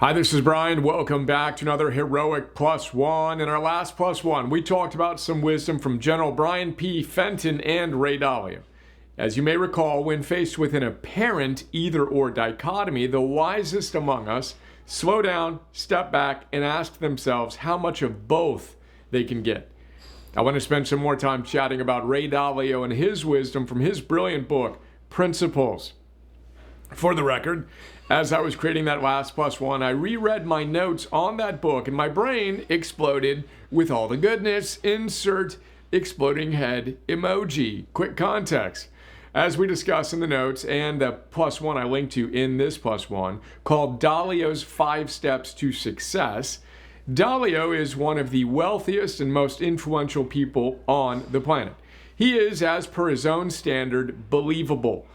Hi, this is Brian. Welcome back to another Heroic Plus One. In our last Plus One, we talked about some wisdom from General Brian P. Fenton and Ray Dalio. As you may recall, when faced with an apparent either-or dichotomy, the wisest among us slow down, step back, and ask themselves how much of both they can get. I want to spend some more time chatting about Ray Dalio and his wisdom from his brilliant book, Principles. For the record, as I was creating that last Plus One, I reread my notes on that book and my brain exploded with all the goodness. Insert exploding head emoji. Quick context. As we discuss in the notes and the Plus One I linked to in this Plus One called Dalio's 5 Steps to Success, Dalio is one of the wealthiest and most influential people on the planet. He is, as per his own standard, believable.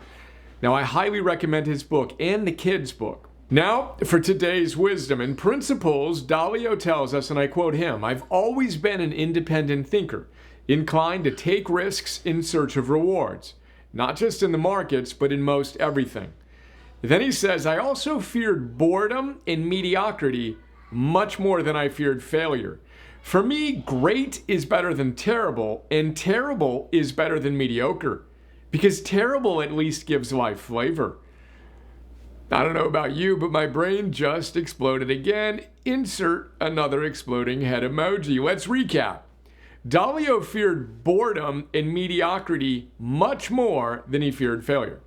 Now, I highly recommend his book and the kids' book. Now, for today's wisdom and principles, Dalio tells us, and I quote him, "I've always been an independent thinker, inclined to take risks in search of rewards, not just in the markets, but in most everything." Then he says, "I also feared boredom and mediocrity much more than I feared failure. For me, great is better than terrible, and terrible is better than mediocre. Because terrible at least gives life flavor." I don't know about you, but my brain just exploded again. Insert another exploding head emoji. Let's recap. Dalio feared boredom and mediocrity much more than he feared failure.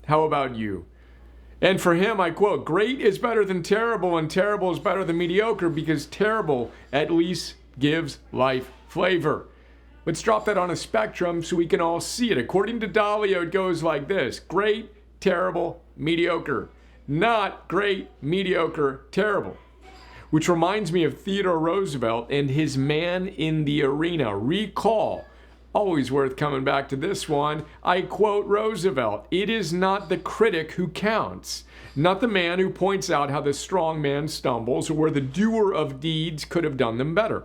How about you? And for him, I quote, "Great is better than terrible, and terrible is better than mediocre because terrible at least gives life flavor." Let's drop that on a spectrum so we can all see it. According to Dalio, it goes like this: great, terrible, mediocre. Not great, mediocre, terrible. Which reminds me of Theodore Roosevelt and his man in the arena. Recall, always worth coming back to this one. I quote Roosevelt, "It is not the critic who counts, not the man who points out how the strong man stumbles or where the doer of deeds could have done them better.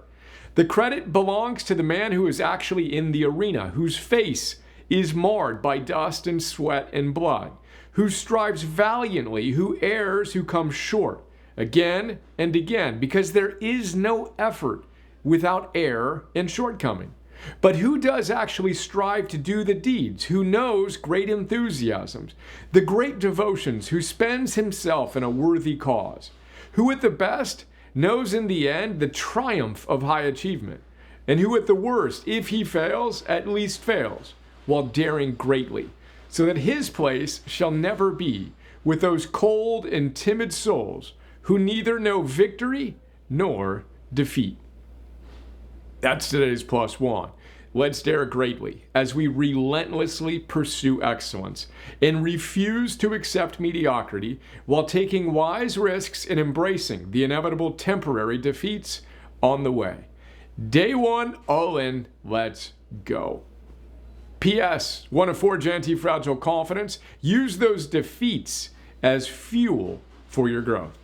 The credit belongs to the man who is actually in the arena, whose face is marred by dust and sweat and blood, who strives valiantly, who errs, who comes short again and again, because there is no effort without error and shortcoming. But who does actually strive to do the deeds, who knows great enthusiasms, the great devotions, who spends himself in a worthy cause, who at the best knows in the end the triumph of high achievement, and who at the worst, if he fails, at least fails, while daring greatly, so that his place shall never be with those cold and timid souls who neither know victory nor defeat." That's today's Plus One. Let's dare greatly as we relentlessly pursue excellence and refuse to accept mediocrity while taking wise risks and embracing the inevitable temporary defeats on the way. Day one, all in, let's go. P.S. Want to forge anti-fragile confidence? Use those defeats as fuel for your growth.